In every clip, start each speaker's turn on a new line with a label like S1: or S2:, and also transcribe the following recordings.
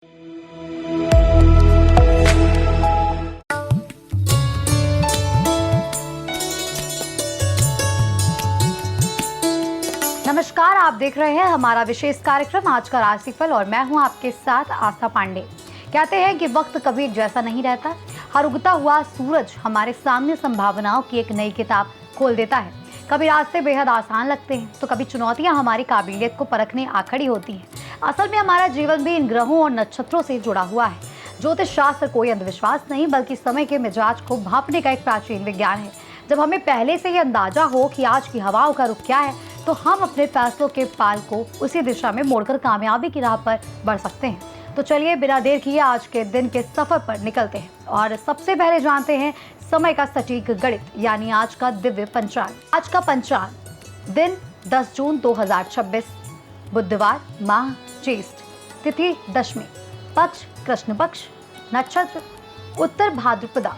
S1: नमस्कार, आप देख रहे हैं हमारा विशेष कार्यक्रम आज का राशिफल और मैं हूं आपके साथ आस्था पांडे। कहते हैं कि वक्त कभी एक जैसा नहीं रहता। हर उगता हुआ सूरज हमारे सामने संभावनाओं की एक नई किताब खोल देता है। कभी रास्ते बेहद आसान लगते हैं तो कभी चुनौतियां हमारी काबिलियत को परखने आ खड़ी होती हैं। असल में हमारा जीवन भी इन ग्रहों और नक्षत्रों से जुड़ा हुआ है। ज्योतिष शास्त्र कोई अंधविश्वास नहीं बल्कि समय के मिजाज को भांपने का एक प्राचीन विज्ञान है। जब हमें पहले से ही अंदाजा हो कि आज की हवाओं का रुख क्या है तो हम अपने फैसलों के पाल को उसी दिशा में मोड़कर कामयाबी की राह पर बढ़ सकते हैं। तो चलिए बिना देर किए आज के दिन के सफर पर निकलते हैं और सबसे पहले जानते हैं समय का सटीक गणित यानी आज का दिव्य पंचांग। आज का पंचांग दिन 10 जून 2026, बुधवार, माह ज्येष्ठ, तिथि दशमी, पक्ष कृष्ण पक्ष, नक्षत्र उत्तर भाद्रपदा,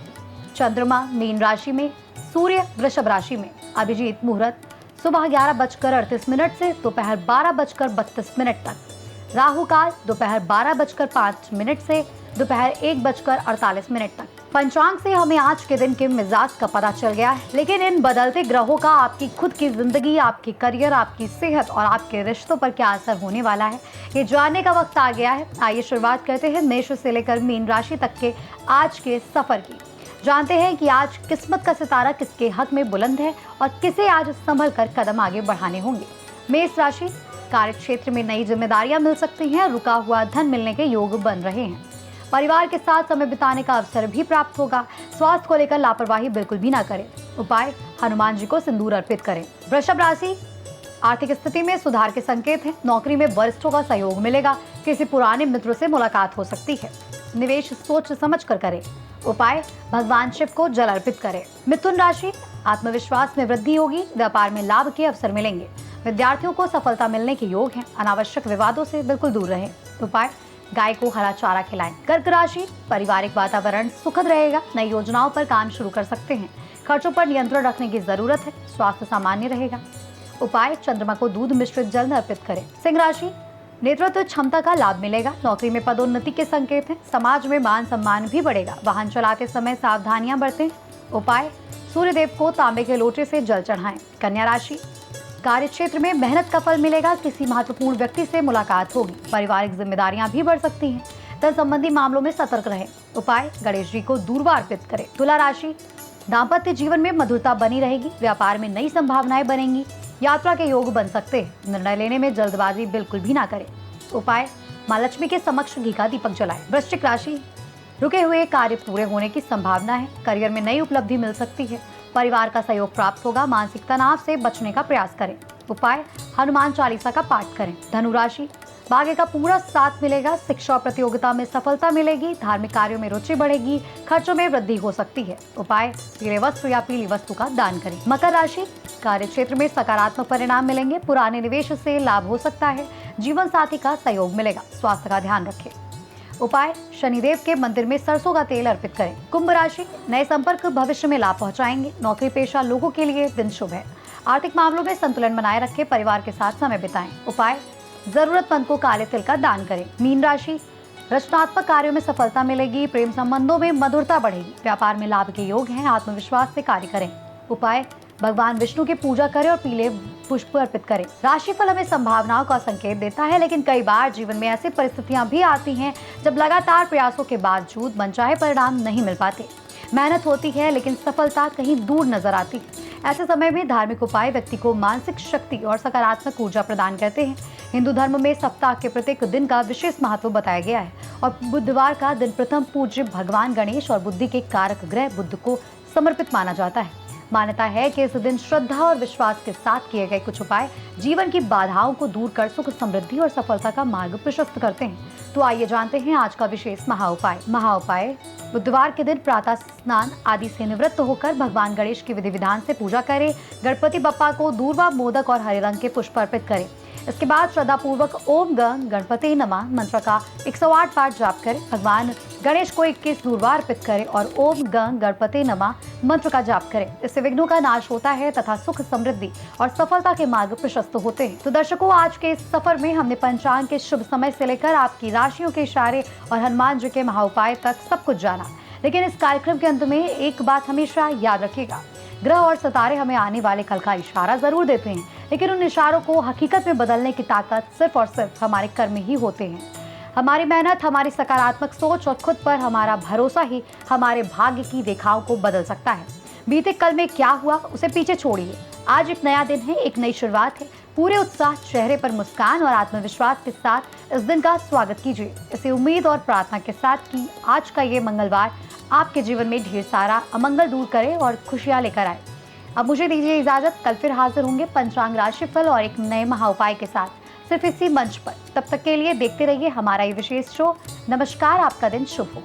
S1: चंद्रमा मीन राशि में, सूर्य वृषभ राशि में। अभिजीत मुहूर्त सुबह 11:38 से दोपहर 12:32 तक। राहु काल दोपहर 12:05 से दोपहर 1:48 तक। पंचांग से हमें आज के दिन के मिजाज का पता चल गया है, लेकिन इन बदलते ग्रहों का आपकी खुद की जिंदगी, आपकी करियर, आपकी सेहत और आपके रिश्तों पर क्या असर होने वाला है, ये जानने का वक्त आ गया है। आइए शुरुआत करते हैं मेष से लेकर मीन राशि तक के आज के सफर की। जानते हैं कि आज किस्मत का सितारा किसके हक में बुलंद है और किसे आज संभल कर कदम आगे बढ़ाने होंगे। मेष राशि, कार्य क्षेत्र में नई जिम्मेदारियां मिल सकती हैं। रुका हुआ धन मिलने के योग बन रहे हैं। परिवार के साथ समय बिताने का अवसर भी प्राप्त होगा। स्वास्थ्य को लेकर लापरवाही बिल्कुल भी ना करें। उपाय, हनुमान जी को सिंदूर अर्पित करें। वृषभ राशि, आर्थिक स्थिति में सुधार के संकेत हैं। नौकरी में वरिष्ठों का सहयोग मिलेगा। किसी पुराने मित्र से मुलाकात हो सकती है। निवेश सोच समझ कर करें। उपाय, भगवान शिव को जल अर्पित करें। मिथुन राशि, आत्मविश्वास में वृद्धि होगी। व्यापार में लाभ के अवसर मिलेंगे। विद्यार्थियों को सफलता मिलने के योग हैं। अनावश्यक विवादों से बिल्कुल दूर रहें। उपाय, गाय को हरा चारा खिलाएं। कर्क राशि, पारिवारिक वातावरण सुखद रहेगा। नई योजनाओं पर काम शुरू कर सकते हैं। खर्चों पर नियंत्रण रखने की जरूरत है। स्वास्थ्य सामान्य रहेगा। उपाय, चंद्रमा को दूध मिश्रित जल अर्पित करें। सिंह राशि, नेतृत्व क्षमता का लाभ मिलेगा। नौकरी में पदोन्नति के संकेत हैं। समाज में मान सम्मान भी बढ़ेगा। वाहन चलाते समय सावधानियां बरतें। उपाय, सूर्य देव को तांबे के लोटे से जल चढ़ाएं। कन्या राशि, कार्य क्षेत्र में मेहनत का फल मिलेगा। किसी महत्वपूर्ण व्यक्ति से मुलाकात होगी। पारिवारिक जिम्मेदारियां भी बढ़ सकती हैं। धन संबंधी मामलों में सतर्क रहें। उपाय, गणेश जी को दूर्वा अर्पित करें। तुला राशि, दाम्पत्य जीवन में मधुरता बनी रहेगी। व्यापार में नई संभावनाएं बनेंगी। यात्रा के योग बन सकते हैं। निर्णय लेने में जल्दबाजी बिल्कुल भी ना करें। उपाय, मां लक्ष्मी के समक्ष घी का दीपक जलाएं। वृश्चिक राशि, रुके हुए कार्य पूरे होने की संभावना है। करियर में नई उपलब्धि मिल सकती है। परिवार का सहयोग प्राप्त होगा। मानसिक तनाव से बचने का प्रयास करें। उपाय, हनुमान चालीसा का पाठ करें। धनु राशि, भाग्य का पूरा साथ मिलेगा। शिक्षा और प्रतियोगिता में सफलता मिलेगी। धार्मिक कार्यों में रुचि बढ़ेगी। खर्चों में वृद्धि हो सकती है। उपाय, पीले वस्त्र या पीली वस्तु का दान करें। मकर राशि, कार्य क्षेत्र में सकारात्मक परिणाम मिलेंगे। पुराने निवेश से लाभ हो सकता है। जीवन साथी का सहयोग मिलेगा। स्वास्थ्य का ध्यान रखें। उपाय, शनिदेव के मंदिर में सरसों का तेल अर्पित करें। कुंभ राशि, नए संपर्क भविष्य में लाभ पहुंचाएंगे। नौकरी पेशा लोगों के लिए दिन शुभ है। आर्थिक मामलों में संतुलन बनाए रखें। परिवार के साथ समय बिताएं। उपाय, जरूरतमंद को काले तिल का दान करें। मीन राशि, रचनात्मक कार्यों में सफलता मिलेगी। प्रेम संबंधों में मधुरता बढ़ेगी। व्यापार में लाभ के योग हैं। आत्मविश्वास से कार्य करें। उपाय, भगवान विष्णु की पूजा करें और पीले पुष्प अर्पित करें। राशिफल हमें संभावनाओं का संकेत देता है, लेकिन कई बार जीवन में ऐसी परिस्थितियां भी आती हैं जब लगातार प्रयासों के बावजूद मनचाहे परिणाम नहीं मिल पाते। मेहनत होती है लेकिन सफलता कहीं दूर नजर आती है। ऐसे समय में धार्मिक उपाय व्यक्ति को मानसिक शक्ति और सकारात्मक ऊर्जा प्रदान करते हैं। हिंदू धर्म में सप्ताह के प्रत्येक दिन का विशेष महत्व बताया गया है और बुधवार का दिन प्रथम पूज्य भगवान गणेश और बुद्धि के कारक ग्रह बुध को समर्पित माना जाता है। मान्यता है कि इस दिन श्रद्धा और विश्वास के साथ किए गए कुछ उपाय जीवन की बाधाओं को दूर कर सुख समृद्धि और सफलता का मार्ग प्रशस्त करते हैं। तो आइए जानते हैं आज का विशेष महाउपाय। बुधवार के दिन प्रातः स्नान आदि से निवृत्त होकर भगवान गणेश की विधि विधान से पूजा करें। गणपति बप्पा को दूर्वा, मोदक और हरे रंग के पुष्प अर्पित करें। इसके बाद श्रद्धापूर्वक ओम गं गणपति नमः मंत्र का 108 बार जाप करें। भगवान गणेश को 21 दूर्वा अर्पित करें और ओम गं गणपति नमः मंत्र का जाप करें। इससे विघ्नों का नाश होता है तथा सुख, समृद्धि और सफलता के मार्ग प्रशस्त होते हैं। तो दर्शकों, आज के इस सफर में हमने पंचांग के शुभ समय से लेकर आपकी राशियों के इशारे और हनुमान जी के महाउपाय तक सब कुछ जाना। लेकिन इस कार्यक्रम के अंत में एक बात हमेशा याद रखिएगा, ग्रह और सितारे हमें आने वाले कल का इशारा जरूर देते हैं, लेकिन उन इशारों को हकीकत में बदलने की ताकत सिर्फ और सिर्फ हमारे कर्म ही होते हैं। हमारी मेहनत, हमारी सकारात्मक सोच और खुद पर हमारा भरोसा ही हमारे भाग्य की रेखाओं को बदल सकता है। बीते कल में क्या हुआ उसे पीछे छोड़िए। आज एक नया दिन है, एक नई शुरुआत है। पूरे उत्साह, चेहरे पर मुस्कान और आत्मविश्वास के साथ इस दिन का स्वागत कीजिए। इसे उम्मीद और प्रार्थना के साथ कि आज का ये मंगलवार आपके जीवन में ढेर सारा अमंगल दूर करे और खुशियां लेकर आए। अब मुझे दीजिए इजाजत, कल फिर हाजिर होंगे पंचांग राशिफल और एक नए महाउपाय के साथ, सिर्फ इसी मंच पर। तब तक के लिए देखते रहिए हमारा ये विशेष शो। नमस्कार, आपका दिन शुभ हो।